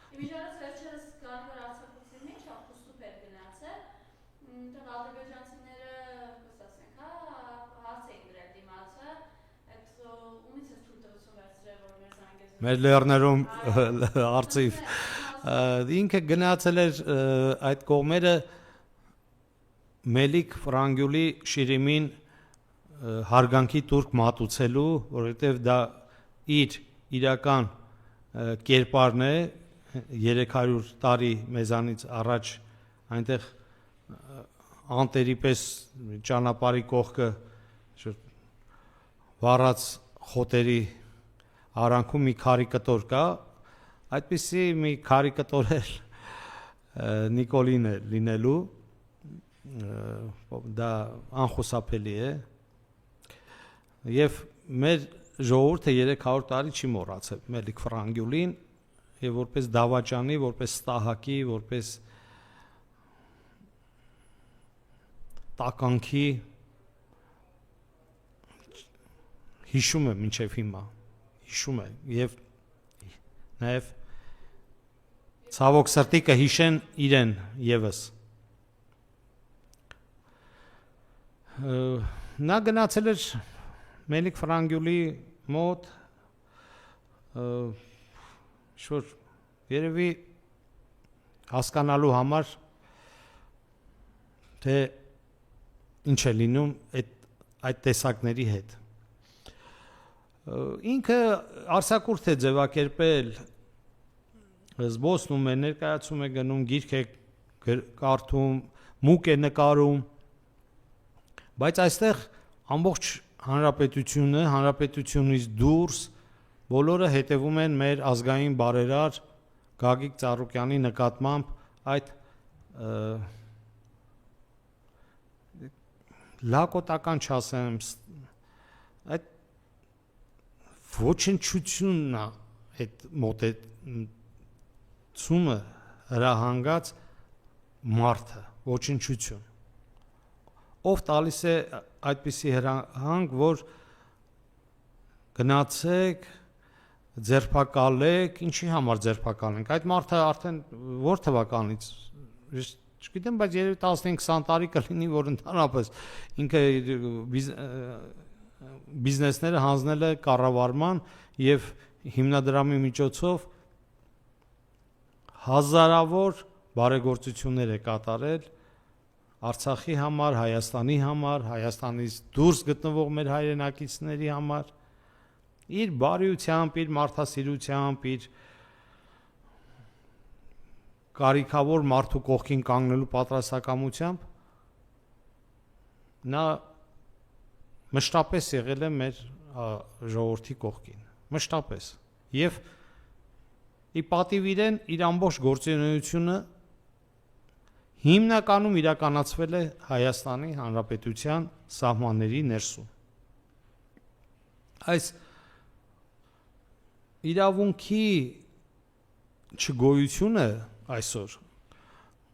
Իմիջիայլոց վերջերս կարևոր արձակուրդների մեջ ապուստուպ էր գնացել, տեղ ադրբեջանցիները, պես ասենք, հարց էին դրել դիմացը, այդ ումից ես թույլ տվություն վերցրել, որ մեր զանգեզուրը Մեր լեռներում արծիվ ինքը գնացել էր այդ կողմերը Մելիք Ֆրանգյուլի Շիրիմին հարգանքի տուրք մատուցելու, որովհետև դա իր իրական կերպարն է 300 տարի մեզանից առաջ այնտեղ անտերի պես ճանապարհի կողքը վառած խոտերի արանքում մի կարիկատոր կա, այդպիսի մի կարիկատոր էլ Նիկոլին է լինելու, դա անխուսափելի է, և մեր ժողովուրդը 300 տարի չի մոռացել Մելիք Ֆրանգյուլին, և որպես դավաճանի, որպես ստահակի, որպես տականքի հիշում է մինչև հիմա, հիշում է, և նաև ցավոք սրտի կհիշեն իրեն ևս։ Նա գնացել էր Մելիք Ֆրանգյուլի մոտ, շուտ երևի հասկանալու համար, թե ինչ է լինում այդ տեսակների հետ։ Ինքը արձակուրդ է ձևակերպել, զբոսնում է, ներկայացում է գնում, գիրք է կարդում, մուկ է նկարում, բայց այստեղ ամբողջ հանրապետությունը, հանրապետությունից դուրս բոլորը հետևում են մեր ազգային բարերար Գագիկ Ծառուկյանի նկատմամբ այդ լակոտական չասեմ, այդ ոչնչությունն է, այդ մոտեցումը հրահանգած մարդը, ոչնչություն, ով տալիս է այդպիսի հրահանգ, որ գնացեք, ձերբակալեք, ինչի համար ձերբակալենք, այդ մարդը արդեն որ թվականից, չգիտեմ, բայց երևի 15-20 տարի կլինի, որ ընդհանրապես ինքը բիզնեսները հանձնել է կառավարման և հիմնադրամի միջոցով հազարավոր բարեգործություններ է կատարել Արցախի համար, Հայաստանի համար, Հայաստանից դուրս գտնվող մեր հայրենակիցների համար, իր բարիությամբ, իր մարդասիրությամբ, իր կարիքավոր մարդու կողքին կանգնելու պատրաստակամությամբ, նա մշտապես եղել է մեր ժողովրդի կողքին, մշտապես, և ի պատիվ իրեն իր ամբողջ գործունեությունը հիմնականում իրականացվել է Հայաստանի Հանրապետության սահմանների ներսում։ Այս իրավունքի չգոյությունը այսօր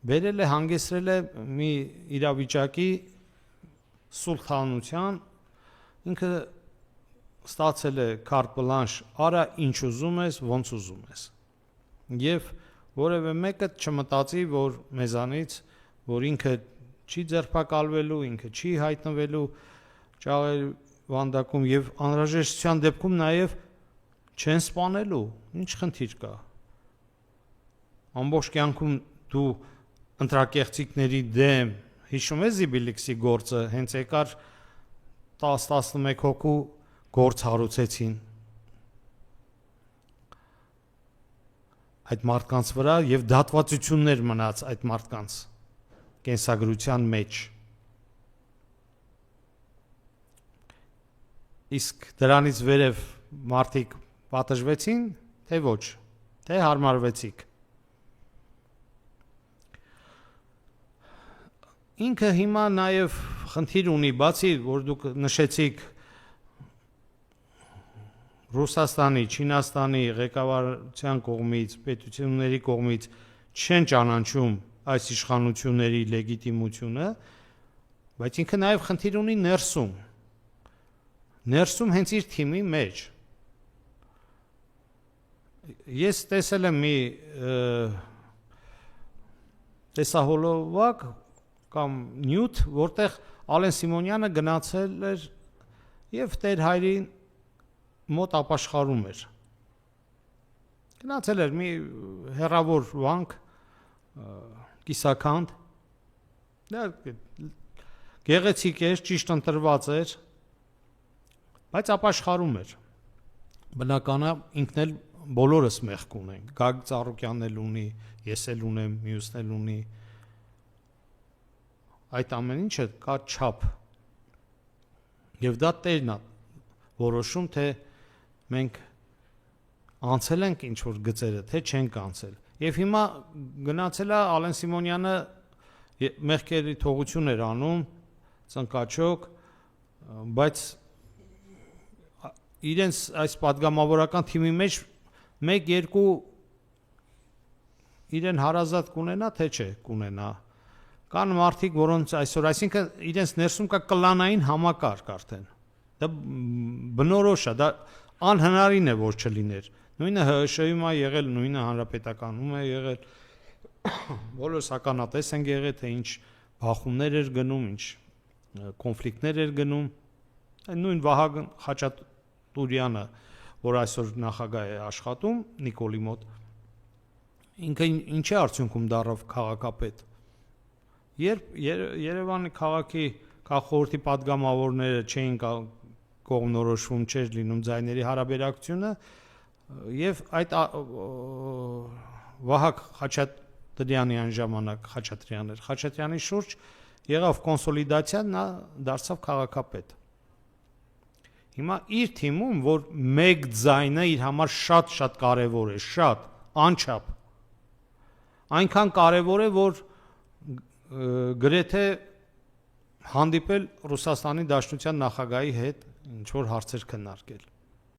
բերել է, հանգեցրել է մի իրավիճակի սուլթանության, ինքը ստացել է carte blanche, արա ինչ ուզում ես, ոնց ուզում ես, և որևէ մեկը չմտածի, որ մեզանից, որ ինքը չի ձերբակալվելու, ինքը չի հայտնվելու ճաղերի վանդակում և անհրաժեշտության դեպքում նաև չեն սպանելու, ինչ խնդիր կա, ամբողջ կյանքում դու ընտրակեղծիքների դեմ, հիշում ես Զիբիլիքսի գործը, հենց եկար 10-11 հոգու գործ հարուցեցին այդ մարդկանց վրա և դատվածություններ մնաց այդ մարդկանց կենսագրության մեջ, իսկ դրանից վերև մարդիկ պատժվեցին, թե ոչ, թե հարմարվեցիք։ Ինքը հիմա նաև խնդիր ունի, բացի որ դուք նշեցիք Ռուսաստանի, Չինաստանի ղեկավարության կողմից, պետությունների կողմից չեն ճանաչում այս իշխանությունների լեգիտիմությունը, բայց ինքը նաև խնդիր ունի ներսում հենց իր թիմի մեջ, ես տեսել եմ մի տեսահոլովակ կամ նյութ, որտեղ Ալեն Սիմոնյանը գնացել էր եւ Տեր հայրին մոտ ապաշխարում էր։ Գնացել էր մի հեռավոր վանք, կիսաքանդ, դա գեղեցիկ էր, ճիշտ ընտրված էր, բայց ապաշխարում էր։ Բնականա ինքն էլ բոլորս մեղք ունենք, Գագիկ Ծառուկյանն էլ ունի, ես էլ ունեմ, մյուսն էլ ունի։ Այդ ամեն ինչը կա չափ։ Եվ դա Տերն է որոշում, թե մենք անցել ենք ինչ որ գծերը, թե չենք անցել։ Եվ հիմա գնացել է Ալեն Սիմոնյանը մեղքերի թողություն էր անում, ծնկաչոք, բայց իրենց այս падգամավորական թիմի մեջ 1-2 իրեն հարազատ կունենա, թե չէ կունենա։ Կան մարդիկ, որոնց այսօր, այսինքն իրենց ներսում կա կլանային համակարգ արդեն։ Դա բնորոշ է, դա անհնարին է, որ չլիներ։ Նույնը ՀՀՇ-ում է եղել, նույնը Հանրապետականում է եղել։ Բոլորս ականատես են եղել, թե ինչ բախումներ էր գնում, ինչ կոնֆլիկտներ էր գնում։ Նույն Վահագն Խաչատուրյանը, որ այսօր նախագահ է աշխատում Նիկոլի մոտ, ինքը ինչի արդյունքում դառավ քաղաքապետ։ Երբ Երևանի քաղաքի քաղաքորդի падգամավորները չէին կողմնորոշվում, չէր լինում ձայների հարաբերակցությունը, եւ այդ Վահագ Խաչատրյանի այն ժամանակ Խաչատրյանն էր, Խաչատրյանի շուրջ եղավ կոնսոլիդացիա, նա դարձավ քաղաքապետ։ Հիմա իր թիմում, որ մեկ ձայնը իր համար շատ կարևոր է, շատ անչափ։ Այնքան կարևոր է, որ գրեթե հանդիպել Ռուսաստանի Դաշնության նախագահի հետ ինչ որ հարցեր քննարկել։